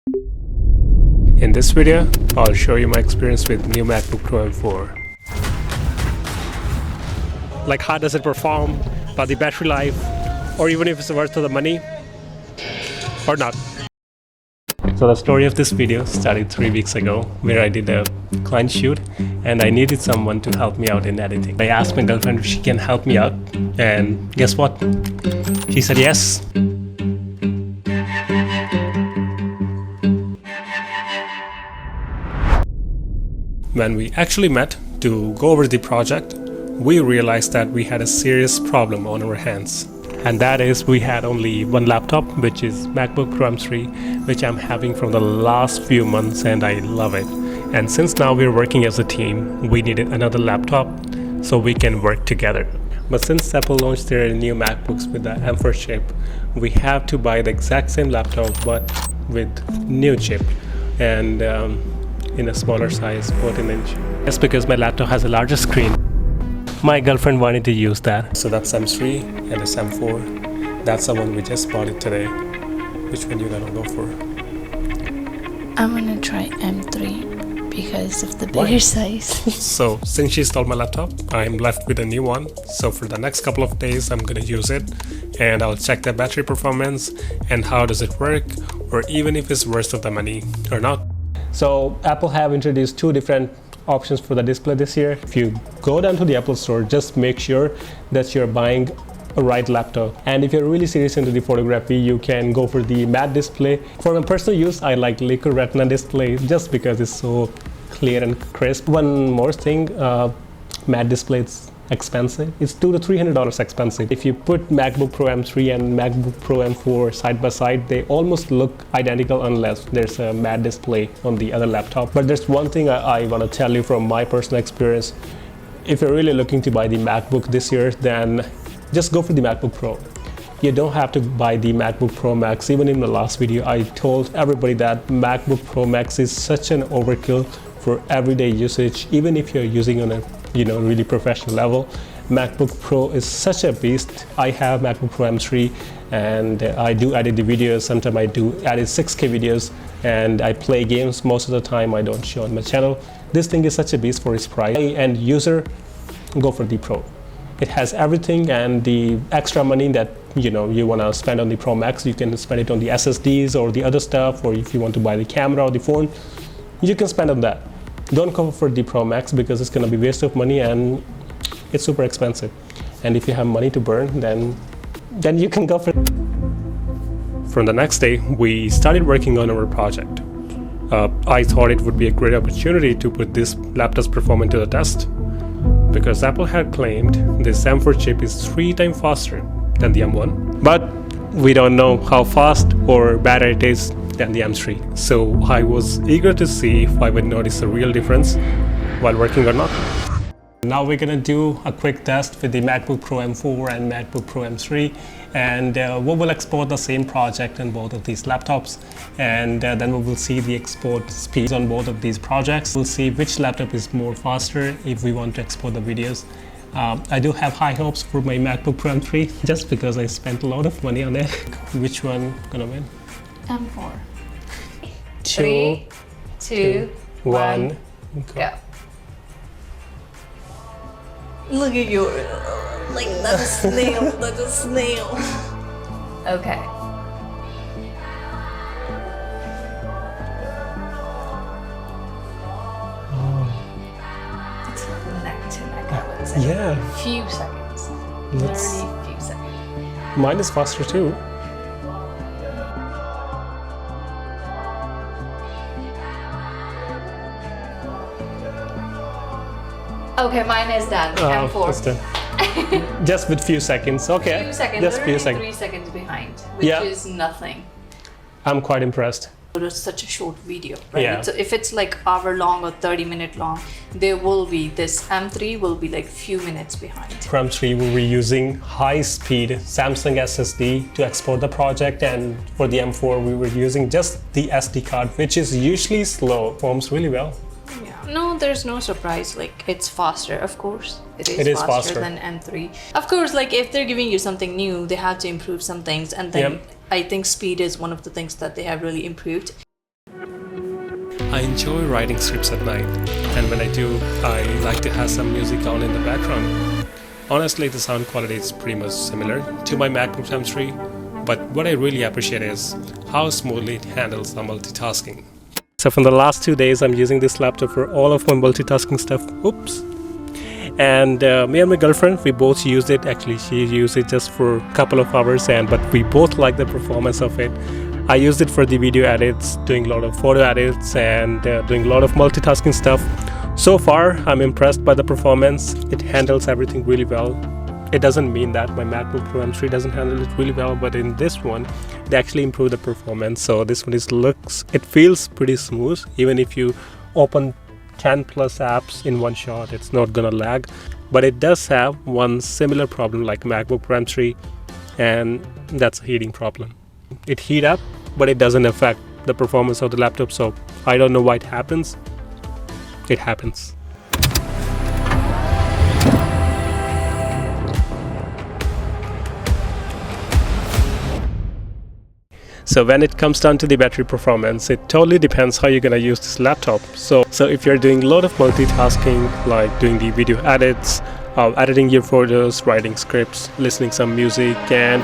In this video, I'll show you my experience with new MacBook Pro M4. Like how does it perform, about the battery life, or even if it's worth the money or not. So the story of this video started 3 weeks ago, where I did a client shoot and I needed someone to help me out in editing. I asked my girlfriend if she can help me out, and guess what? She said yes. When we actually met to go over the project, we realized that we had a serious problem on our hands. And that is, we had only one laptop, which is MacBook Pro M3, which I'm having from the last few months and I love it. And since now we're working as a team, we needed another laptop so we can work together. But since Apple launched their new MacBooks with the M4 chip, we have to buy the exact same laptop but with new chip and in a smaller size, 14-inch. That's because my laptop has a larger screen. My girlfriend wanted to use that. So that's M3 and this M4. That's the one we just bought it today. Which one you gonna go for? I'm gonna try M3 because of the bigger size. So since she stole my laptop, I'm left with a new one. So for the next couple of days, I'm gonna use it and I'll check the battery performance and how does it work, or even if it's worth of the money or not. So Apple have introduced two different options for the display this year. If you go down to the Apple store, just make sure that you're buying a right laptop. And if you're really serious into the photography, you can go for the matte display. For my personal use, I like liquid retina display just because it's so clear and crisp. One more thing, matte display is expensive. It's $200 to $300 expensive. If you put MacBook Pro M3 and MacBook Pro M4 side by side, they almost look identical unless there's a matte display on the other laptop. But there's one thing I want to tell you from my personal experience. If you're really looking to buy the MacBook this year, then just go for the MacBook Pro. You don't have to buy the MacBook Pro Max. Even in the last video, I told everybody that MacBook Pro Max is such an overkill for everyday usage. Even if you're using on a really professional level, MacBook Pro is such a beast. I have MacBook Pro M3 and I do edit the videos. Sometimes I do edit 6K videos and I play games most of the time. I don't show on my channel. This thing is such a beast for its price. And user, go for the Pro. It has everything, and the extra money that you want to spend on the Pro Max, you can spend it on the SSDs or the other stuff, or if you want to buy the camera or the phone, you can spend on that. Don't go for the Pro Max because it's going to be waste of money and it's super expensive. And if you have money to burn, then you can go for it. From the next day, we started working on our project. I thought it would be a great opportunity to put this laptop's performance to the test, because Apple had claimed this M4 chip is 3 times faster than the M1. But we don't know how fast or better it is than the M3. So I was eager to see if I would notice a real difference while working or not. Now we're gonna do a quick test with the MacBook Pro M4 and MacBook Pro M3, and we will export the same project on both of these laptops, and then we will see the export speeds on both of these projects. We'll see which laptop is more faster if we want to export the videos. I do have high hopes for my MacBook Pro M3 just because I spent a lot of money on it. Which one gonna win? M4. 3, 2, 1, go. Look at you, like that's a snail, that's a snail. Okay. It's neck to neck, I would say. Yeah. Few seconds. Literally few seconds. Mine is faster too. Okay, mine is done. M4. It's done. Just with few seconds. Okay. Few seconds. Just few literally seconds. 3 seconds behind, which is nothing. I'm quite impressed. It was such a short video, right? Yeah. So if it's like hour long or 30-minute long, there will be this M3 will be like few minutes behind. For M3, we were using high-speed Samsung SSD to export the project, and for the M4, we were using just the SD card, which is usually slow. Performs really well. Yeah. No, there's no surprise. Like, it's faster, of course. It is faster than M3. Of course, like if they're giving you something new, they have to improve some things, and then I think speed is one of the things that they have really improved. I enjoy writing scripts at night, and when I do, I like to have some music on in the background. Honestly, the sound quality is pretty much similar to my MacBook M3, but what I really appreciate is how smoothly it handles the multitasking. So from the last 2 days, I'm using this laptop for all of my multitasking stuff. Oops. And me and my girlfriend, we both used it. Actually, she used it just for a couple of hours, but we both like the performance of it. I used it for the video edits, doing a lot of photo edits, and doing a lot of multitasking stuff. So far, I'm impressed by the performance. It handles everything really well. It doesn't mean that my MacBook Pro M3 doesn't handle it really well, but in this one, they actually improved the performance. So this one it feels pretty smooth. Even if you open 10 plus apps in one shot, it's not gonna lag. But it does have one similar problem like MacBook Pro M3, and that's a heating problem. It heats up, but it doesn't affect the performance of the laptop. So I don't know why it happens. It happens. So when it comes down to the battery performance, it totally depends how you're gonna use this laptop. So if you're doing a lot of multitasking, like doing the video edits, editing your photos, writing scripts, listening some music, and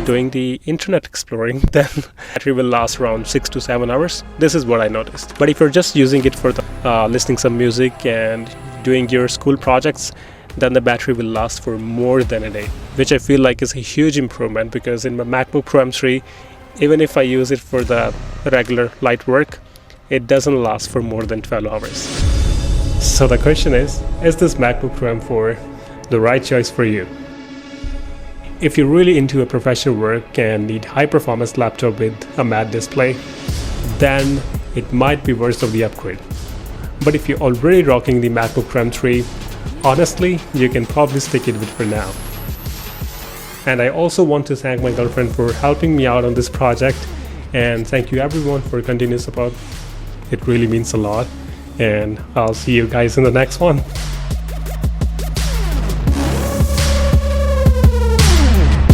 doing the internet exploring, then battery will last around 6 to 7 hours. This is what I noticed. But if you're just using it for listening some music and doing your school projects, then the battery will last for more than a day, which I feel like is a huge improvement, because in my MacBook Pro M3, even if I use it for the regular light work, it doesn't last for more than 12 hours. So the question is this MacBook Pro M4 the right choice for you? If you're really into a professional work and need high performance laptop with a matte display, then it might be worth of the upgrade. But if you're already rocking the MacBook Pro M3, honestly, you can probably stick it with for now. And I also want to thank my girlfriend for helping me out on this project, and thank you everyone for continuous support. It really means a lot, and I'll see you guys in the next one.